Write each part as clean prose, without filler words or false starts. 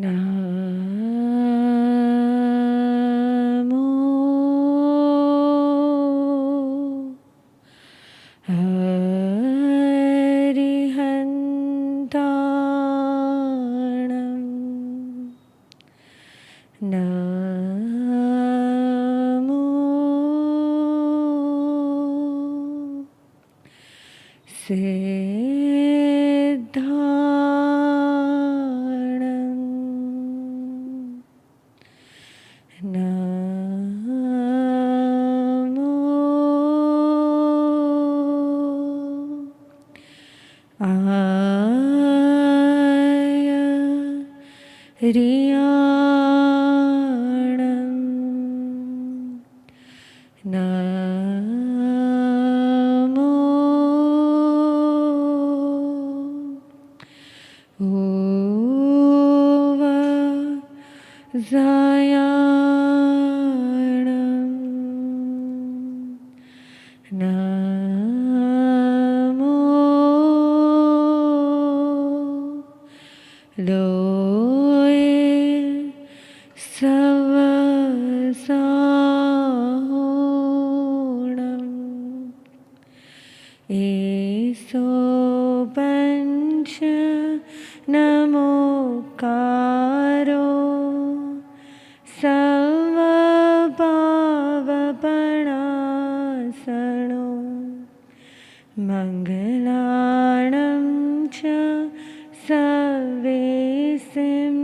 નમો હરિહંતાણં નમો રિયાણં નમો ઉવઝાયાણં નમો લોય સવસાહોણં એસો પંચ નમોકારો સર્વપાવપણાસણો મંગલાણં ચ સવેસિં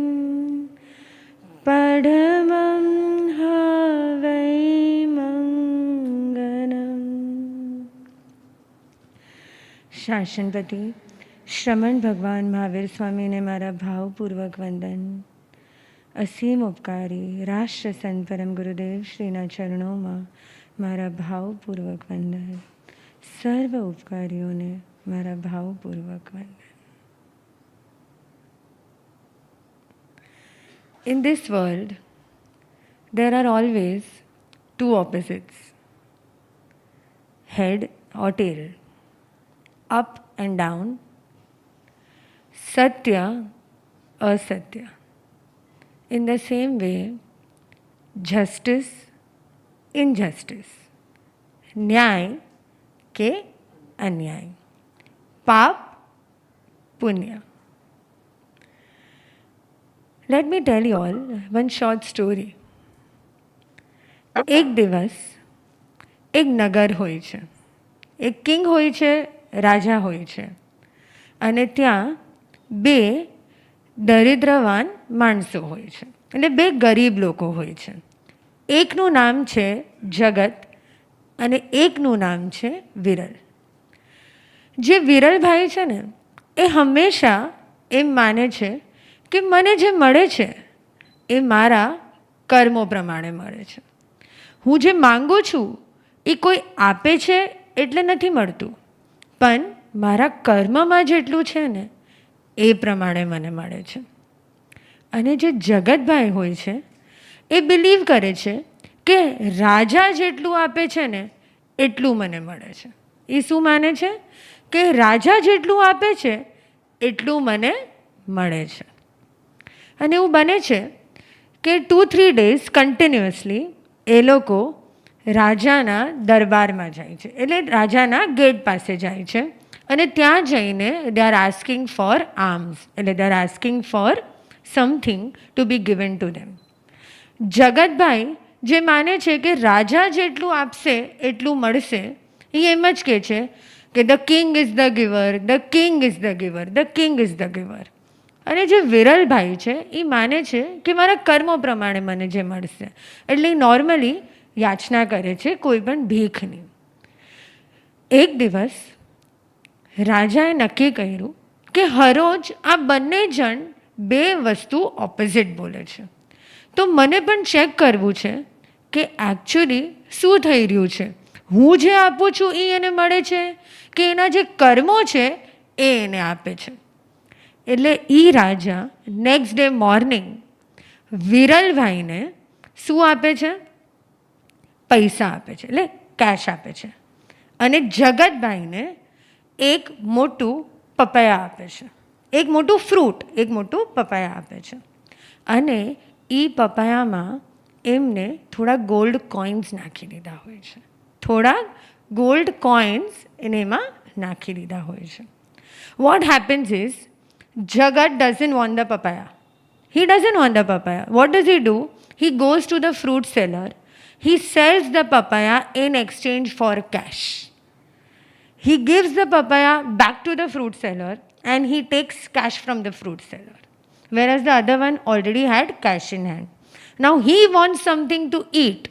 પડમં હવૈ મંગલમ. શાસનપતિ શ્રમણ ભગવાન મહાવીર સ્વામીને મારા ભાવપૂર્વક વંદન. અસીમ ઉપકારી રાષ્ટ્ર સંત પરમ ગુરુદેવ શ્રીના ચરણોમાં મારા ભાવપૂર્વક વંદન. સર્વ ઉપકારીઓને મારા ભાવપૂર્વક વંદન. In this world, there are always two opposites, head or tail, up and down, satya, asatya. In the same way, justice, injustice, न्याय के अन्याय, पाप, पुण्य. Let me tell you all one short story. એક દિવસ એક નગર હોય છે, એક કિંગ હોય છે, રાજા હોય છે, અને ત્યાં બે દરિદ્રવાન માણસો હોય છે, એટલે બે ગરીબ લોકો હોય છે. એકનું નામ છે જગત અને એકનું નામ છે વિરલ. જે વિરલભાઈ છે ને એ હંમેશા એમ માને છે કે મને જે મળે છે એ મારા કર્મો પ્રમાણે મળે છે. હું જે માંગુ છું એ કોઈ આપે છે એટલે નથી મળતું, પણ મારા કર્મમાં જેટલું છે ને એ પ્રમાણે મને મળે છે. અને જે જગતભાઈ હોય છે એ બિલીવ કરે છે કે રાજા જેટલું આપે છે ને એટલું મને મળે છે. એ શું માને છે કે રાજા જેટલું આપે છે એટલું મને મળે છે. અને એવું બને છે કે 2-3 days કન્ટિન્યુઅસલી એ લોકો રાજાના દરબારમાં જાય છે, એટલે રાજાના ગેટ પાસે જાય છે, અને ત્યાં જઈને they are asking for arms, એટલે they are asking for something to be given to them. જગતભાઈ જે માને છે કે રાજા જેટલું આપશે એટલું મળશે, એ એમ જ કહે છે કે the king is the giver, the king is the giver, the king is the giver. અને જે વિરલભાઈ છે એ માને છે કે મારા કર્મો પ્રમાણે મને જે મળશે, એટલે નોર્મલી યાચના કરે છે કોઈ પણ ભીખની. એક દિવસ રાજાએ નક્કી કર્યું કે હરોજ આ બંને જણ બે વસ્તુ ઓપોઝિટ બોલે છે, તો મને પણ ચેક કરવું છે કે એકચ્યુઅલી શું થઈ રહ્યું છે. હું જે આપું છું એ એને મળે છે કે એના જે કર્મો છે એ એને આપે છે. એટલે એ રાજા નેક્સ્ટ ડે મોર્નિંગ વિરલભાઈને શું આપે છે? પૈસા આપે છે, એટલે કેશ આપે છે. અને જગતભાઈને એક મોટું પપૈયા આપે છે, એક મોટું ફ્રૂટ, એક મોટું પપૈયા આપે છે. અને એ પપાયામાં એમને થોડા ગોલ્ડ કોઇન્સ નાખી દીધા હોય છે. થોડા ગોલ્ડ કોઇન્સ એને એમાં નાખી દીધા હોય છે. Vote happens is Jagat doesn't want the papaya. He doesn't want the papaya. What does he do? He goes to the fruit seller. He sells the papaya in exchange for cash. He gives the papaya back to the fruit seller and he takes cash from the fruit seller. Whereas the other one already had cash in hand. Now he wants something to eat.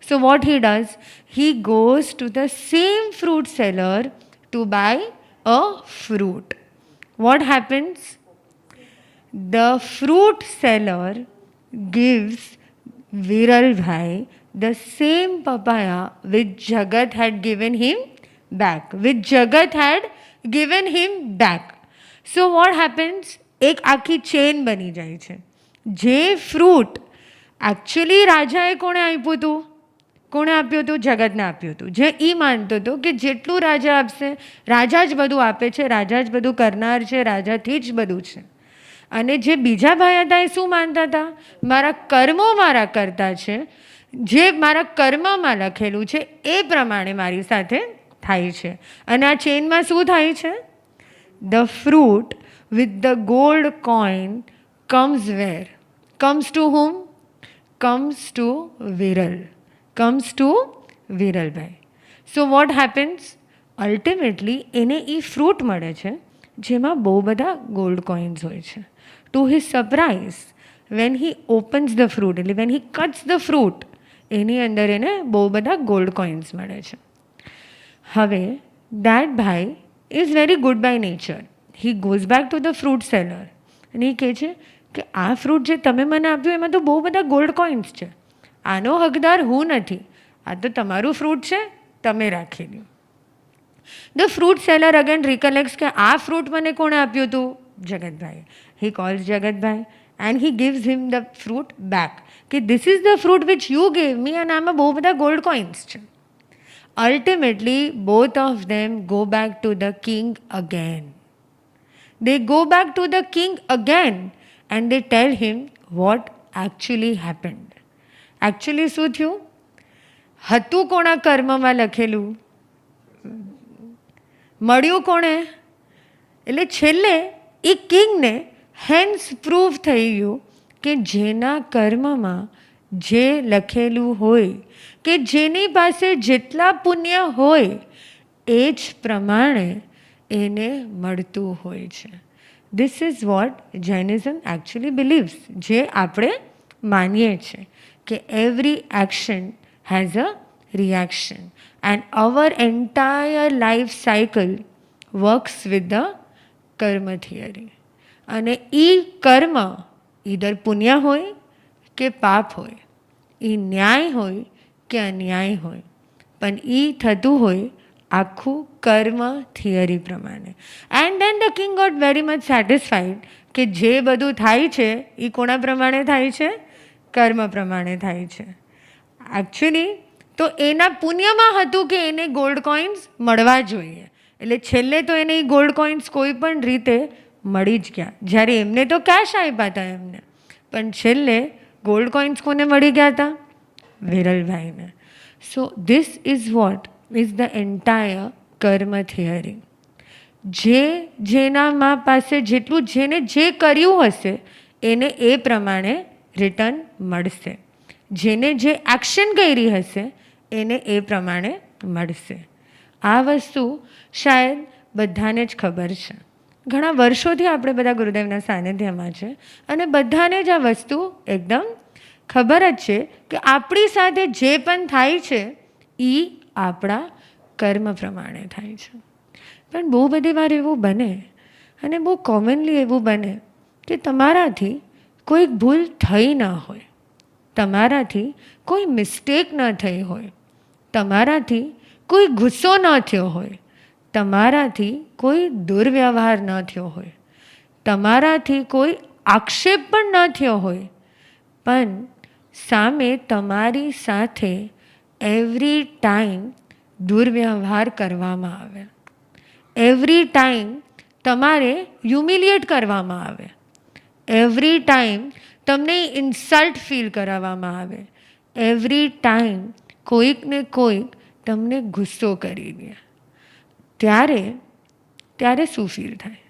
So what he does? He goes to the same fruit seller to buy a fruit. What happens? The fruit seller gives Viral Bhai the same papaya which Jagat had given him back. So what happens? એક આખી chain બની જાય છે. જે fruit actually રાજાએ કોણે આપ્યું હતું? જગતને આપ્યું હતું. જે એ માનતો હતો કે જેટલું રાજા આપશે, રાજા જ બધું આપે છે, રાજા જ બધું કરનાર છે, રાજાથી જ બધું છે. અને જે બીજા ભાઈ હતા એ શું માનતા હતા? મારા કર્મો મારા કરતા છે, જે મારા કર્મમાં લખેલું છે એ પ્રમાણે મારી સાથે થાય છે. અને આ ચેનમાં શું થાય છે? The fruit with the gold coin comes where? Comes to whom? Comes to વિરલભાઈ. So what happens? અલ્ટિમેટલી એને એ ફ્રૂટ મળે છે જેમાં બહુ બધા ગોલ્ડ કોઇન્સ હોય છે. To his surprise, when he opens the fruit, when he cuts the fruit, એની અંદર એને બહુ બધા ગોલ્ડ કોઇન્સ મળે છે. હવે that ભાઈ is very good by nature. He goes back to the fruit seller અને એ કહે છે કે આ ફ્રૂટ જે તમે મને આપ્યું એમાં તો બહુ બધા ગોલ્ડ કોઇન્સ છે. આનો હકદાર હું નથી, આ તો તમારું ફ્રૂટ છે, તમે રાખી લો. The fruit seller again recollects કે આ ફ્રૂટ મને કોણે આપ્યું હતું? Jagatbhai. He calls Jagatbhai and he gives him the fruit back. Okay, this is the fruit which you gave me and I'm a બહુ બધા gold coins છે. Ultimately, both of them go back to the king again. They go back to the king again and they tell him what actually happened. Actually શું થયું? હતું કોના કર્મમાં લખેલું? મળ્યું કોણે? એટલે છેલ્લે એ કિંગને હેન્સ પ્રૂવ થઈ ગયું કે જેના કર્મમાં જે લખેલું હોય, કે જેની પાસે જેટલા પુણ્ય હોય એ જ પ્રમાણે એને મળતું હોય છે. This is what Jainism actually believes, જે આપણે માનીએ છીએ કે every action has a reaction and our entire life cycle works with the karma theory. અને એ કર્મ ઈધર પુણ્ય હોય કે પાપ હોય, એ ન્યાય હોય કે અન્યાય હોય, પણ એ થતું હોય આખું કર્મ થિયરી પ્રમાણે. And then the king got very much satisfied કે જે બધું થાય છે એ કોના પ્રમાણે થાય છે? કર્મ પ્રમાણે થાય છે. એકચ્યુઅલી તો એના પુણ્યમાં હતું કે એને ગોલ્ડ કોઇન્સ મળવા જોઈએ, એટલે છેલ્લે તો એને એ ગોલ્ડ કોઇન્સ કોઈ પણ રીતે મળી જ ગયા. જ્યારે એમને તો કેશ આપ્યા હતા એમને, પણ છેલ્લે ગોલ્ડ કોઇન્સ કોને મળી ગયા હતા? વિરલભાઈને. So this is what is the entire karma theory. જેનામાં પાસે જેટલું જેને જે કર્યું હશે એને એ પ્રમાણે રિટર્ન મળશે. જેને જે એક્શન કરી હશે એને એ પ્રમાણે મળશે. આ વસ્તુ શાયદ બધાને જ ખબર છે. ઘણા વર્ષોથી આપણે બધા ગુરુદેવના સાનિધ્યમાં છે અને બધાને જ આ વસ્તુ એકદમ ખબર જ છે કે આપણી સાથે જે પણ થાય છે એ આપણા કર્મ પ્રમાણે થાય છે. પણ બહુ બધી વાર એવું બને અને બહુ કોમનલી એવું બને કે તમારાથી કોઈ ભૂલ થઈ ન હોય, તમારાથી કોઈ મિસ્ટેક ન થઈ હોય, તમારાથી કોઈ ગુસ્સો ન થયો હોય, તમારાથી કોઈ દુર્વ્યવહાર ન થયો હોય, તમારાથી કોઈ આક્ષેપ પણ ન થયો હોય, પણ સામે તમારી સાથે એવરી ટાઈમ દુર્વ્યવહાર કરવામાં આવે, એવરી ટાઈમ તમારે હ્યુમિલિએટ કરવામાં આવે, એવરી ટાઈમ તમને ઇન્સલ્ટ ફીલ કરાવવામાં આવે, એવરી ટાઈમ કોઈક ને કોઈક તમને ગુસ્સો કરી દે, ત્યારે શું ફીલ થાય?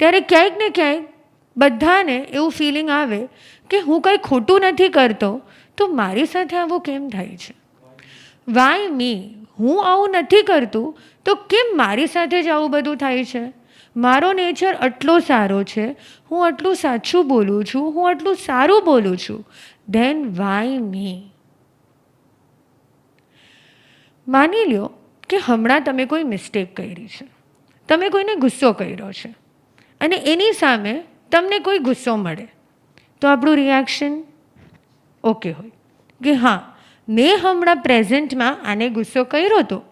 ત્યારે ક્યાંક ને ક્યાંક બધાને એવું ફિલિંગ આવે કે હું કંઈ ખોટું નથી કરતો, તો મારી સાથે આવું કેમ થાય છે? વાય મી? હું આવું નથી કરતું તો કેમ મારી સાથે જ આવું બધું થાય છે? મારો નેચર આટલો સારો છે, હું આટલું સાચું બોલું છું, હું આટલું સારું બોલું છું, ધેન વાય મી? માની લ્યો કે હમણાં તમે કોઈ મિસ્ટેક કરી છે, તમે કોઈને ગુસ્સો કર્યો છે અને એની સામે તમને કોઈ ગુસ્સો મળે, તો આપણું રિએક્શન ઓકે હોય કે હા, મેં હમણાં પ્રેઝન્ટમાં આને ગુસ્સો કર્યો હતો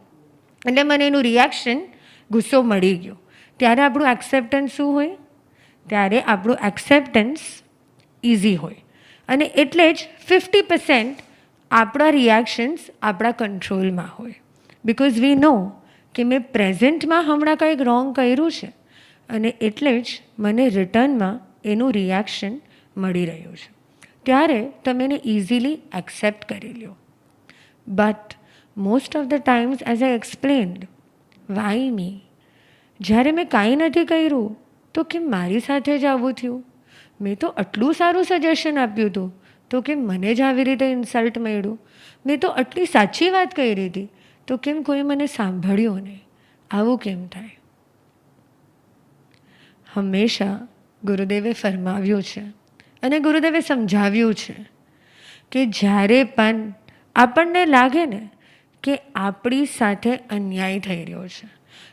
એટલે મને એનું રિએક્શન ગુસ્સો મળી ગયો. ત્યારે આપણું એક્સેપ્ટન્સ શું હોય? ત્યારે આપણું એક્સેપ્ટન્સ ઇઝી હોય, અને એટલે જ 50% આપણા રિએક્શન્સ આપણા કંટ્રોલમાં હોય. બિકોઝ વી નો કે મેં પ્રેઝન્ટમાં હમણાં કંઈક રોંગ કર્યું છે, અને એટલે જ મને રિટર્નમાં એનું રિએક્શન મળી રહ્યું છે. ત્યારે તમે એને ઇઝીલી એક્સેપ્ટ કરી લો. But most of the times, as I explained, why me? જ્યારે મેં કાંઈ નથી કર્યું તો કેમ મારી સાથે જ આવું થયું? મેં તો આટલું સારું સજેશન આપ્યું હતું તો કેમ મને જ આવી રીતે ઇન્સલ્ટ મળ્યું? મેં તો આટલી સાચી વાત કરી હતી તો કેમ કોઈ મને સાંભળ્યું નહીં? આવું કેમ થાય? હંમેશા ગુરુદેવે ફરમાવ્યું છે અને ગુરુદેવે સમજાવ્યું છે કે જ્યારે પણ આપણને લાગે ને કે આપણી સાથે અન્યાય થઈ રહ્યો છે,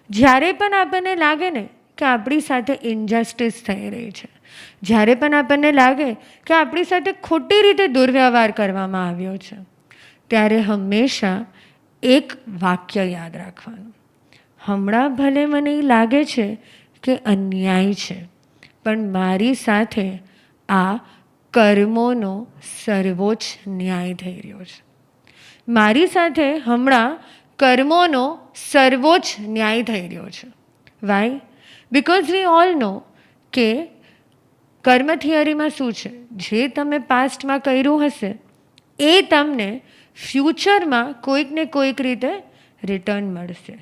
જ્યારે પણ આપણને લાગે ને કે આપણી સાથે ઇનજસ્ટિસ થઈ રહી છે, જ્યારે પણ આપણને લાગે કે આપણી સાથે ખોટી રીતે દુર્વ્યવહાર કરવામાં આવ્યો છે, ત્યારે હંમેશા એક વાક્ય યાદ રાખવાનું. હમણાં ભલે મને લાગે છે કે અન્યાય છે, પણ મારી સાથે આ કર્મોનો સર્વોચ્ચ ન્યાય થઈ રહ્યો છે. મારી સાથે હમણાં કર્મોનો સર્વોચ્ચ ન્યાય થઈ રહ્યો છે. Why? Because we all know કે કર્મ થિયરીમાં શું છે? જે તમે પાસ્ટમાં કર્યું હશે એ તમને ફ્યુચરમાં કોઈક ને કોઈક રીતે રિટર્ન મળશે.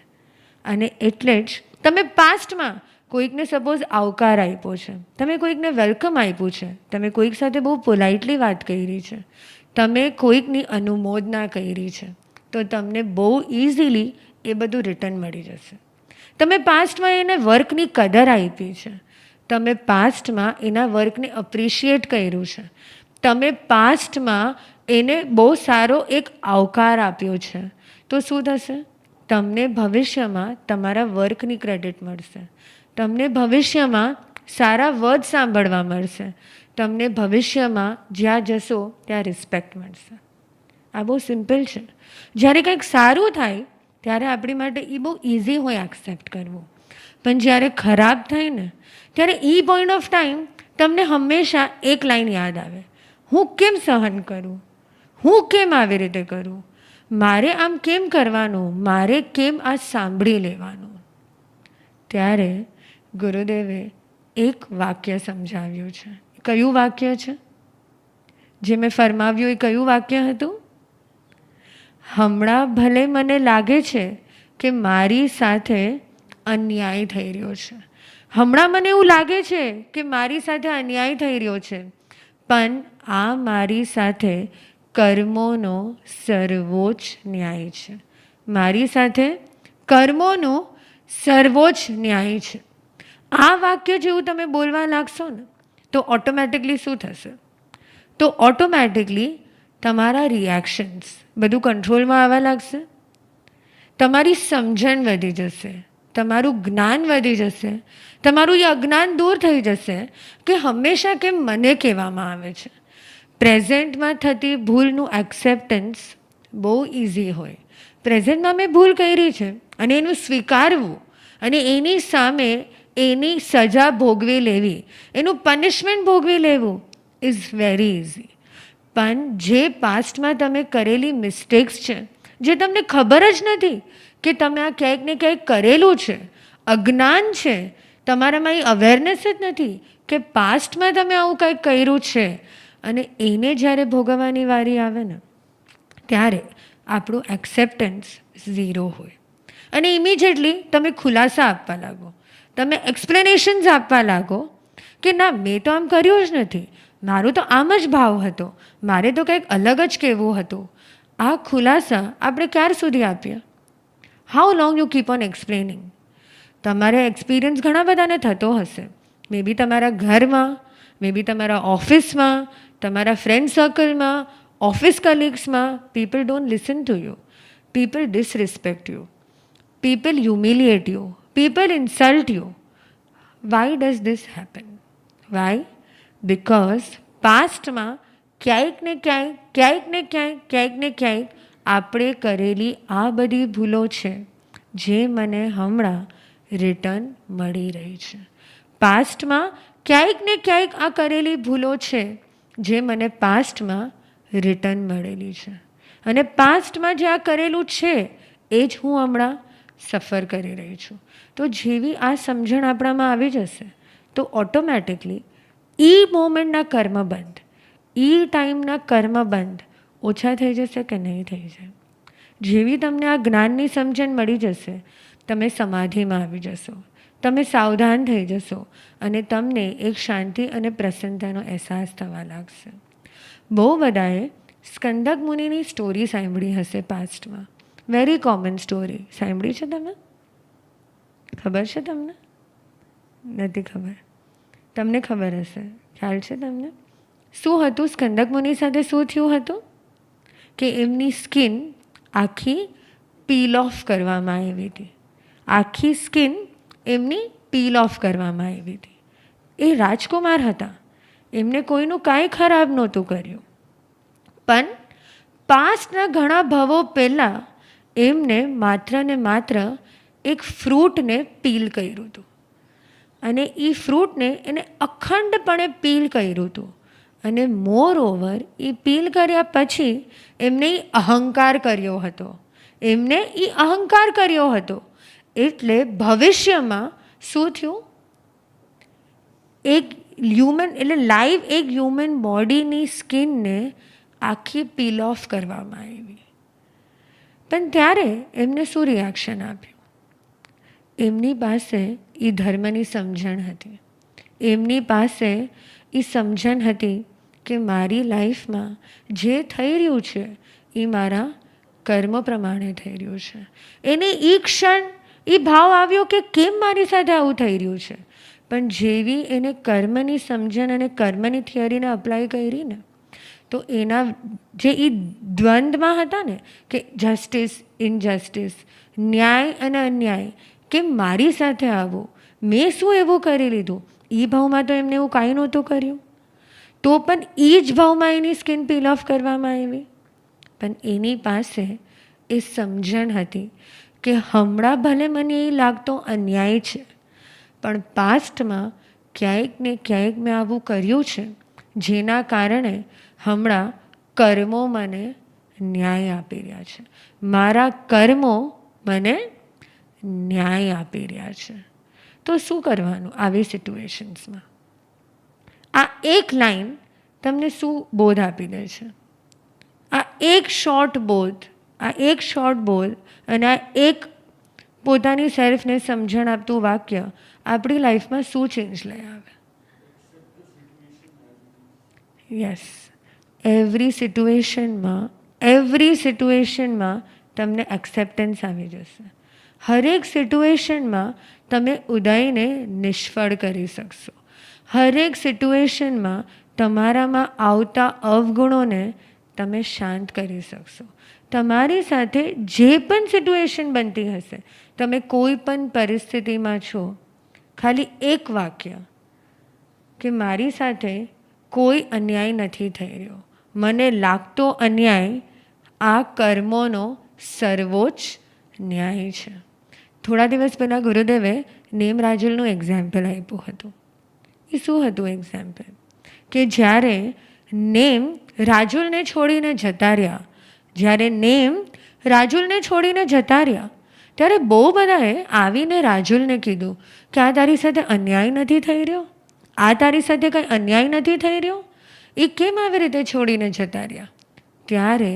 અને એટલે જ તમે પાસ્ટમાં કોઈકને સપોઝ આવકાર આપ્યો છે, તમે કોઈકને વેલકમ આપ્યું છે, તમે કોઈક સાથે બહુ પોલાઇટલી વાત કરી છે, તમે કોઈકની અનુમોદના કરી છે, તો તમને બહુ ઇઝીલી એ બધું રિટર્ન મળી જશે. તમે પાસ્ટમાં એને વર્કની કદર આપી છે, તમે પાસ્ટમાં એના વર્કને અપ્રિશિએટ કર્યું છે, તમે પાસ્ટમાં એને બહુ સારો એક આવકાર આપ્યો છે, તો શું થશે? તમને ભવિષ્યમાં તમારા વર્કની ક્રેડિટ મળશે, તમને ભવિષ્યમાં સારા વર્ડ સાંભળવા મળશે, તમને ભવિષ્યમાં જ્યાં જશો ત્યાં રિસ્પેક્ટ મળશે. આ બહુ સિમ્પલ છે. જ્યારે કંઈક સારું થાય ત્યારે આપણી માટે એ બહુ ઇઝી હોય એક્સેપ્ટ કરવું, પણ જ્યારે ખરાબ થાય ને ત્યારે એ પોઈન્ટ ઓફ ટાઈમ તમને હંમેશા એક લાઈન યાદ આવે, હું કેમ સહન કરું? હું કેમ આવી રીતે કરું? મારે આમ કેમ કરવાનું? મારે કેમ આ સાંભળી લેવાનું? ત્યારે ગુરુદેવે એક વાક્ય સમજાવ્યું છે. કયું વાક્ય છે? જે મેં ફરમાવ્યું એ કયું વાક્ય હતું? હમણાં ભલે મને લાગે છે કે મારી સાથે અન્યાય થઈ રહ્યો છે, હમણાં મને એવું લાગે છે કે મારી સાથે અન્યાય થઈ રહ્યો છે, પણ આ મારી સાથે કર્મોનો સર્વોચ્ચ ન્યાય છે. મારી સાથે કર્મોનો સર્વોચ્ચ ન્યાય છે. આ વાક્ય જેવું તમે બોલવા લાગશો ને તો ઓટોમેટિકલી શું થશે? તો ઓટોમેટિકલી તમારા રિએક્શન્સ બધું કંટ્રોલમાં આવવા લાગશે, તમારી સમજણ વધી જશે, તમારું જ્ઞાન વધી જશે, તમારું એ અજ્ઞાન દૂર થઈ જશે કે હંમેશા કેમ મને કહેવામાં આવે છે. પ્રેઝન્ટમાં થતી ભૂલનું એક્સેપ્ટન્સ બહુ ઇઝી હોય. પ્રેઝન્ટમાં મેં ભૂલ કરી છે અને એનું સ્વીકારવું અને એની સામે એની સજા ભોગવી લેવી, એનું પનિશમેન્ટ ભોગવી લેવું ઇઝ વેરી ઇઝી. પણ જે પાસ્ટમાં તમે કરેલી મિસ્ટેક્સ છે, જે તમને ખબર જ નથી કે તમે આ ક્યાંક ને ક્યાંક કરેલું છે, અજ્ઞાન છે, તમારામાં એ અવેરનેસ જ નથી કે પાસ્ટમાં તમે આવું કંઈક કર્યું છે, અને એને જ્યારે ભોગવવાની વારી આવે ને ત્યારે આપણું એક્સેપ્ટન્સ ઝીરો હોય. અને ઇમિડિયેટલી તમે ખુલાસા આપવા લાગો, તમે એક્સપ્લેનેશન્સ આપવા લાગો કે ના, મેં તો આમ કર્યું જ નથી, મારું તો આમ જ ભાવ હતો, મારે તો કંઈક અલગ જ કહેવું હતું. આ ખુલાસા આપણે ક્યાર સુધી આપીએ? How long you keep on explaining? તમારે એક્સપિરિયન્સ ઘણા બધાને થતો હશે, મે બી તમારા ઘરમાં, મે બી તમારા ઓફિસમાં, તમારા ફ્રેન્ડ સર્કલમાં, ઓફિસ કલીગ્સમાં. People don't listen to you, people disrespect you, people humiliate you, people insult you. Why does this happen? Why? Because પાસ્ટમાં ક્યાંક ને ક્યાંક આપણે કરેલી આ બધી ભૂલો છે જે મને હમણાં રિટર્ન મળી રહી છે. પાસ્ટમાં ક્યાંક ને ક્યાંક આ કરેલી ભૂલો છે જે મને પાસ્ટમાં રિટર્ન મળેલી છે, અને પાસ્ટમાં જે આ કરેલું છે એ જ હું હમણાં સફર કરી રહી છું. તો જેવી આ સમજણ આપણામાં આવી જશે તો ઓટોમેટિકલી મોમેન્ટના કર્મબંધ, ટાઈમના કર્મબંધ ઓછા થઈ જશે કે નહીં થઈ જાય? જેવી તમને આ જ્ઞાનની સમજણ મળી જશે, તમે સમાધિમાં આવી જશો, તમે સાવધાન થઈ જશો, અને તમને એક શાંતિ અને પ્રસન્નતાનો અહેસાસ થવા લાગશે. બહુ બધાએ સ્કંદક મુનિની સ્ટોરી સાંભળી હશે પાસ્ટમાં. Very common story. સાંભળી છે તમે? ખબર છે તમને? નથી ખબર? તમને ખબર હશે, ખ્યાલ છે તમને? શું હતું સ્કંદક મુનિ સાથે? શું થયું હતું કે એમની સ્કિન આખી પીલ ઓફ કરવામાં આવી હતી. આખી સ્કિન એમની પીલ ઓફ કરવામાં આવી હતી. એ રાજકુમાર હતા, એમને કોઈનું કાંઈ ખરાબ નહોતું કર્યું, પણ પાસ્ટના ઘણા ભાવો પહેલાં એમને માત્ર ને માત્ર એક ફ્રૂટને પીલ કર્યું હતું, અને એ ફ્રૂટને એને અખંડપણે પીલ કર્યું હતું. અને મોર ઓવર એ પીલ કર્યા પછી એમને અહંકાર કર્યો હતો, એટલે ભવિષ્યમાં શું થયું? એક હ્યુમન, એટલે લાઈવ એક હ્યુમન બોડીની સ્કિનને આખી પીલ ઓફ કરવામાં આવી. પણ ત્યારે એમને શું રિએક્શન આપ્યું? એમની પાસે એ ધર્મની સમજણ હતી, એમની પાસે એ સમજણ હતી કે મારી લાઈફમાં જે થઈ રહ્યું છે એ મારા કર્મ પ્રમાણે થઈ રહ્યું છે. એને એ ક્ષણ એ ભાવ આવ્યો કે કેમ મારી સાથે આવું થઈ રહ્યું છે. પણ જેવી એને કર્મની સમજણ અને કર્મની થિયરીને અપ્લાય કરી ને, તો એના જે એ દ્વંદ્વમાં હતા ને કે જસ્ટિસ, ઇનજસ્ટિસ, ન્યાય અને અન્યાય, કે મારી સાથે આવું, મેં શું એવું કરી લીધું? એ ભાવમાં તો એમને એવું કાંઈ નહોતું કર્યું, તો પણ એ જ ભાવમાં એની સ્કિન પીલ ઓફ કરવામાં આવી. પણ એની પાસે એ સમજણ હતી કે હમણાં ભલે મને એ લાગતો અન્યાય છે, પણ પાસ્ટમાં ક્યાંક ને ક્યાંક મેં આવું કર્યું છે જેના કારણે હમણાં કર્મો મને ન્યાય આપી રહ્યા છે, મારા કર્મો મને ન્યાય આપી રહ્યા છે. તો શું કરવાનું આવી સિચ્યુએશન્સમાં? આ એક લાઈન તમને શું બોધ આપી દે છે? આ એક શોર્ટ બોધ અને આ એક પોતાની સેલ્ફને સમજણ આપતું વાક્ય આપણી લાઈફમાં શું ચેન્જ લઈ આવે? યસ, એવરી સિચ્યુએશનમાં તમને એક્સેપ્ટન્સ આવી જશે. હરેક સિચ્યુએશનમાં તમે ઉદયને નિષ્ફળ કરી શકશો. હરેક સિચ્યુએશનમાં તમારામાં આવતા અવગુણોને તમે શાંત કરી શકશો. તમારી સાથે જે પણ સિચ્યુએશન બનતી હશે, તમે કોઈ પણ પરિસ્થિતિમાં છો, ખાલી એક વાક્ય કે મારી સાથે કોઈ અન્યાય નથી થઈ રહ્યો, મને લાગતો અન્યાય આ કર્મોનો સર્વોચ્ચ ન્યાય છે. થોડા દિવસ પહેલાં ગુરુદેવે નેમ રાજુલનું એક્ઝામ્પલ આપ્યું હતું. એ શું હતું એક્ઝામ્પલ? કે જ્યારે નેમ રાજુલને છોડીને જતા રહ્યા, ત્યારે બહુ બધાએ આવીને રાજુલને કીધું કે આ તારી સાથે અન્યાય નથી થઈ રહ્યો, આ તારી સાથે કંઈ અન્યાય નથી થઈ રહ્યો, એ કેમ આવી રીતે છોડીને જતા રહ્યા? ત્યારે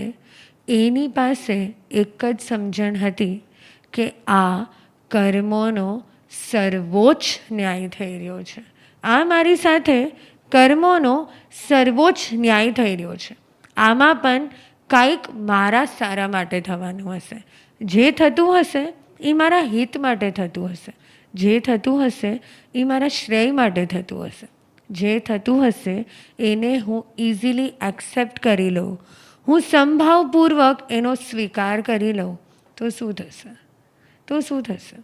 એની પાસે એક જ સમજણ હતી કે આ કર્મોનો સર્વોચ્ચ ન્યાય થઈ રહ્યો છે. આ મારી સાથે કર્મોનો સર્વોચ્ચ ન્યાય થઈ રહ્યો છે. આમાં પણ કંઈક મારા સારા માટે થવાનું હશે. જે થતું હશે એ મારા હિત માટે થતું હશે. જે થતું હશે એ મારા શ્રેય માટે થતું હશે. જે થતું હશે એને હું ઇઝીલી એક્સેપ્ટ કરી લઉં, હું સંભાવપૂર્વક એનો સ્વીકાર કરી લઉં, તો શું થશે? તો શું થશે?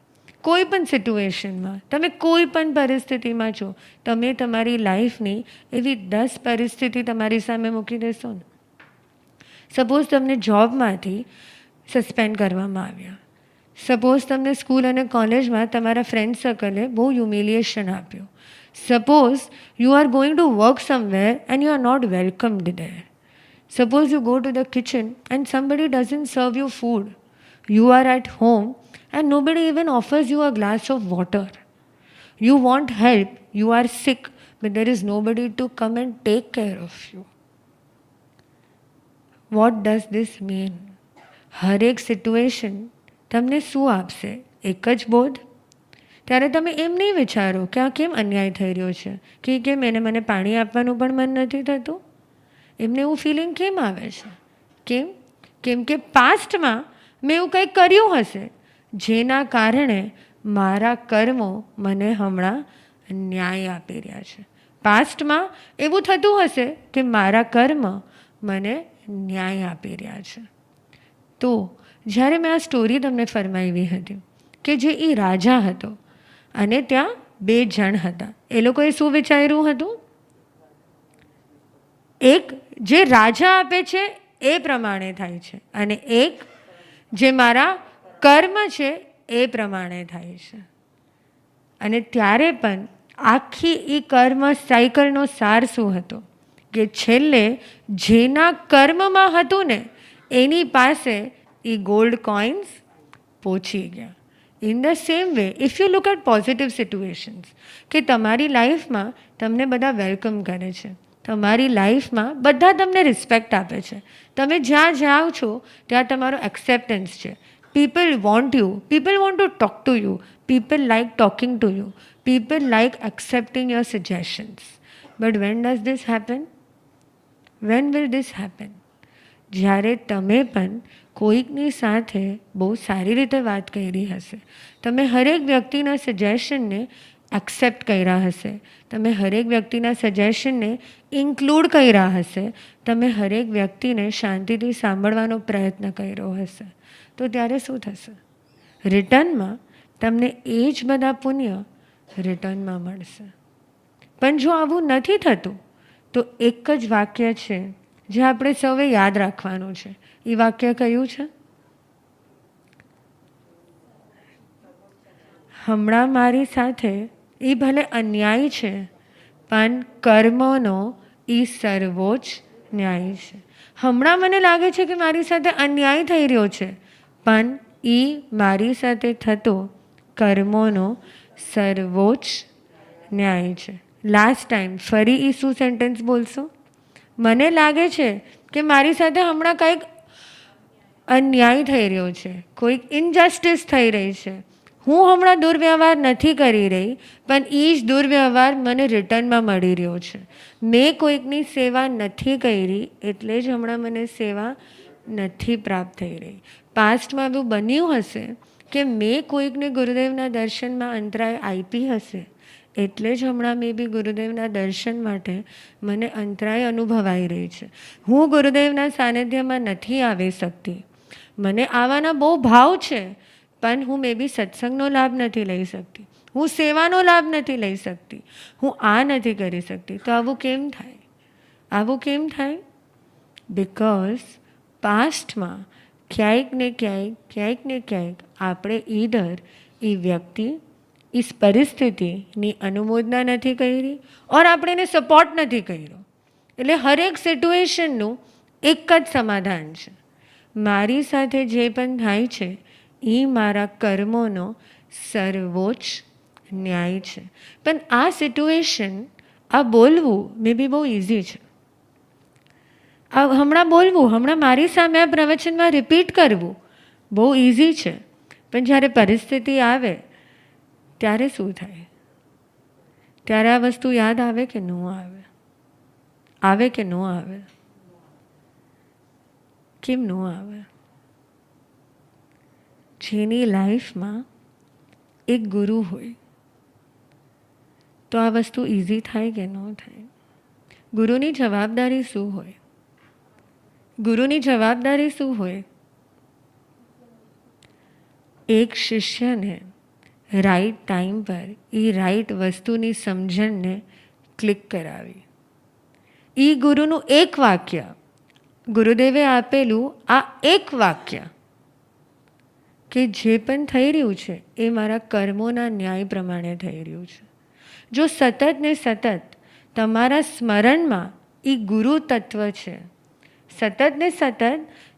કોઈ પણ સિચ્યુએશનમાં, તમે કોઈ પણ પરિસ્થિતિમાં છો, તમે તમારી લાઈફની એવી 10 પરિસ્થિતિ તમારી સામે મૂકી દેશો ને. સપોઝ તમને જોબમાંથી સસ્પેન્ડ કરવામાં આવ્યા. સપોઝ તમને સ્કૂલ અને કોલેજમાં તમારા ફ્રેન્ડ સર્કલે બહુ હ્યુમિલિએશન આપ્યું. Suppose you are going to work somewhere and you are not welcomed there. Suppose you go to the kitchen and somebody doesn't serve you food. You are at home and nobody even offers you a glass of water. You want help, you are sick, but there is nobody to come and take care of you. What does this mean? હર એક situation તમને શું આપશે? એક જ બોધ. ત્યારે તમે એમ નહીં વિચારો કે આ કેમ અન્યાય થઈ રહ્યો છે, કે કેમ એને મને પાણી આપવાનું પણ મન નથી થતું. એમને એવું ફિલિંગ કેમ આવે છે? કેમ કે પાસ્ટમાં મેં એવું કંઈક કર્યું હશે જેના કારણે મારા કર્મો મને હમણાં ન્યાય આપી રહ્યા છે. પાસ્ટમાં એવું થતું હશે કે મારા કર્મ મને ન્યાય આપી રહ્યા છે. તો જ્યારે મેં આ સ્ટોરી તમને ફરમાવી હતી કે જે એ રાજા હતો અને ત્યાં 2 જણ હતા, એ લોકોએ શું વિચાર્યું હતું? એક જે રાજા આપે છે એ પ્રમાણે થાય છે અને એક જે મારા કર્મ છે એ પ્રમાણે થાય છે. અને ત્યારે પણ આખી એ કર્મ સાયકલનો સાર શું હતો કે છેલ્લે જેના કર્મમાં હતું ને એની પાસે એ ગોલ્ડ કોઇન્સ પહોંચી ગયા. In the same way, if you look at positive situations, કે તમારી લાઈફમાં તમને બધા વેલકમ કરે છે, તમારી લાઈફમાં બધા તમને રિસ્પેક્ટ આપે છે, તમે જ્યાં જાઓ છો ત્યાં તમારો એક્સેપ્ટન્સ છે. People want you, people want to talk to you, people like talking two you, people like accepting your suggestions. But when does this happen? When will this happen? જ્યારે તમે પણ કોઈકની સાથે બહુ સારી રીતે વાત કરી હશે, તમે હરેક વ્યક્તિના સજેશનને એક્સેપ્ટ કર્યા હશે, તમે હરેક વ્યક્તિના સજેશનને ઇન્ક્લુડ કર્યા હશે, તમે હરેક વ્યક્તિને શાંતિથી સાંભળવાનો પ્રયત્ન કર્યો હશે, તો ત્યારે શું થશે? રિટર્નમાં તમને એ જ બધા પુણ્ય રિટર્નમાં મળશે. પણ જો આવું નથી થતું તો એક જ વાક્ય છે જે આપણે સૌએ યાદ રાખવાનું છે. એ વાક્ય કયું છે? હમણાં મારી સાથે એ ભલે અન્યાય છે પણ કર્મનો એ સર્વોચ્ચ ન્યાય છે. હમણાં મને લાગે છે કે મારી સાથે અન્યાય થઈ રહ્યો છે પણ એ મારી સાથે થતો કર્મોનો સર્વોચ્ચ ન્યાય છે. લાસ્ટ ટાઈમ ફરી એ શું સેન્ટેન્સ બોલશો? મને લાગે છે કે મારી સાથે હમણાં કંઈક અન્યાય થઈ રહ્યો છે, કોઈક ઇનજસ્ટિસ થઈ રહી છે. હું હમણાં દુર્વ્યવહાર નથી કરી રહી પણ એ જ દુર્વ્યવહાર મને રિટર્નમાં મળી રહ્યો છે. મેં કોઈકની સેવા નથી કરી એટલે જ હમણાં મને સેવા નથી પ્રાપ્ત થઈ રહી. પાસ્ટમાં એવું બન્યું હશે કે મેં કોઈકને ગુરુદેવના દર્શનમાં અંતરાય આપી હશે એટલે જ હમણાં મેં બી ગુરુદેવના દર્શન માટે મને અંતરાય અનુભવાઈ રહી છે. હું ગુરુદેવના સાનિધ્યમાં નથી આવી શકતી, મને આવવાના બહુ ભાવ છે પણ હું મે બી સત્સંગનો લાભ નથી લઈ શકતી, હું સેવાનો લાભ નથી લઈ શકતી, હું આ નથી કરી શકતી. તો આવું કેમ થાય? આવું કેમ થાય? બિકોઝ પાસ્ટમાં ક્યાંક ને ક્યાંક આપણે ઈધર એ વ્યક્તિ इस પરિસ્થિતિની અનુમોદના નથી કરી ઓર આપણે એને સપોર્ટ નથી કર્યો. એટલે હરેક સિચ્યુએશનનું એક જ સમાધાન છે. મારી સાથે જે પણ થાય છે એ મારા કર્મોનો સર્વોચ્ચ ન્યાય છે. પણ આ સિચ્યુએશન, આ બોલવું મે બી બહુ ઇઝી છે. આ હમણાં બોલવું, હમણાં મારી સામે આ પ્રવચનમાં રિપીટ કરવું બહુ ઇઝી છે. પણ જ્યારે પરિસ્થિતિ આવે ત્યારે શું થાય? ત્યારે આ વસ્તુ યાદ આવે કે ન આવે? આવે કે ન આવે? કેમ ન આવે? જેની લાઈફમાં એક ગુરુ હોય તો આ વસ્તુ ઇઝી થાય કે ન થાય? ગુરુની જવાબદારી શું હોય? ગુરુની જવાબદારી શું હોય? એક શિષ્યને રાઈટ ટાઈમ પર એ રાઈટ વસ્તુની સમજણને ક્લિક કરાવી. એ ગુરુનું એક વાક્ય, ગુરુદેવે આપેલું આ એક વાક્ય કે જે પણ થઈ રહ્યું છે એ મારા કર્મોના ન્યાય પ્રમાણે થઈ રહ્યું છે. જો સતત ને સતત તમારા સ્મરણમાં એ ગુરુ તત્વ છે, સતત ને સતત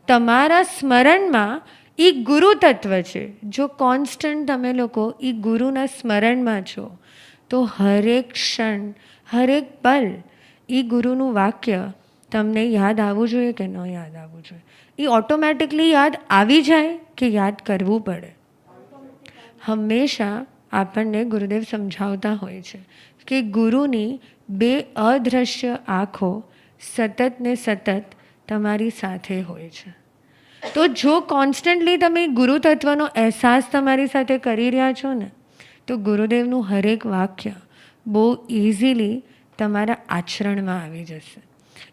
તમારા સ્મરણમાં એ ગુરુ તત્વ છે, જો કોન્સ્ટન્ટ તમે લોકો એ ગુરુના સ્મરણમાં છો, તો હરેક ક્ષણ, હરેક પલ એ ગુરુનું વાક્ય તમને યાદ આવવું જોઈએ કે ન યાદ આવવું જોઈએ? એ ઓટોમેટિકલી યાદ આવી જાય કે યાદ કરવું પડે? હંમેશા આપણને ગુરુદેવ સમજાવતા હોય છે કે ગુરુની બે અદૃશ્ય આંખો સતત ને સતત તમારી સાથે હોય છે. તો જો કોન્સ્ટન્ટલી તમે ગુરુ તત્વનો અહેસાસ તમારી સાથે કરી રહ્યા છો ને, તો ગુરુદેવનું હરેક વાક્ય બહુ ઇઝીલી તમારા આચરણમાં આવી જશે.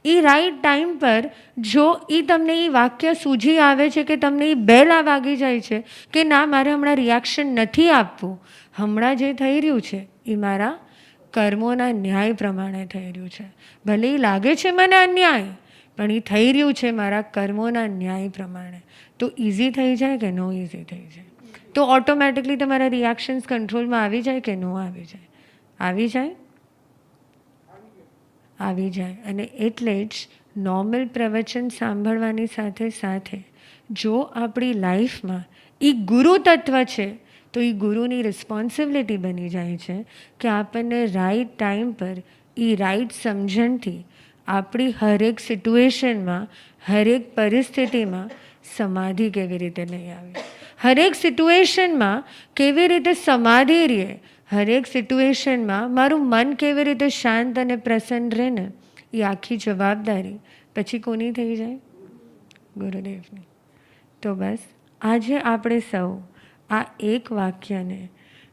એ રાઈટ ટાઈમ પર જો એ તમને એ વાક્ય સૂઝી આવે છે કે તમને એ બેલ વાગી જાય છે કે ના, મારે હમણાં રિએક્શન નથી આપવું, હમણાં જે થઈ રહ્યું છે એ મારા કર્મોના ન્યાય પ્રમાણે થઈ રહ્યું છે. ભલે એ લાગે છે મને અન્યાય, પણ એ થઈ રહ્યું છે મારા કર્મોના ન્યાય પ્રમાણે. તો ઇઝી થઈ જાય કે ન ઇઝી થઈ જાય? તો ઓટોમેટિકલી તમારા રિએક્શન્સ કંટ્રોલમાં આવી જાય કે ન આવી જાય? આવી જાય? આવી જાય. અને એટલે જ નોર્મલ પ્રવચન સાંભળવાની સાથે સાથે જો આપણી લાઈફમાં એ ગુરુ તત્વ છે તો એ ગુરુની રિસ્પોન્સિબિલિટી બની જાય છે કે આપણને રાઈટ ટાઈમ પર એ રાઈટ સમજણથી આપણી હરેક સિચ્યુએશનમાં, હરેક પરિસ્થિતિમાં સમાધિ કેવી રીતે નહીં આવે, હરેક સિચ્યુએશનમાં કેવી રીતે સમાધિ રહે, હરેક સિચ્યુએશનમાં મારું મન કેવી રીતે શાંત અને પ્રસન્ન રહે ને, એ આખી જવાબદારી પછી કોની થઈ જાય? ગુરુદેવની. તો બસ આજે આપણે સૌ આ એક વાક્યને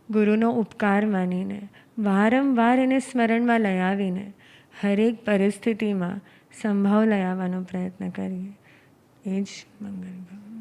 ગુરુનો ઉપકાર માનીને વારંવાર એને સ્મરણમાં લઈ આવીને હરેક પરિસ્થિતિમાં સંભાવ લઈ આવવાનો પ્રયત્ન કરીએ. એ જ મંગલ ભાવ.